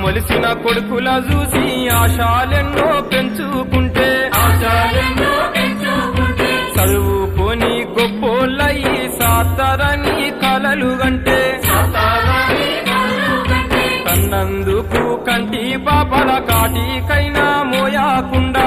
మొలిసిన కొడుకుల చూసి ఆశాలెన్నో పెంచుకుంటే చదువుకొని గొప్పోళ్ళయి సాతారని కలలు గంటే కన్నందుకు కంటి పాపల కాటికైనా మోయాకుండా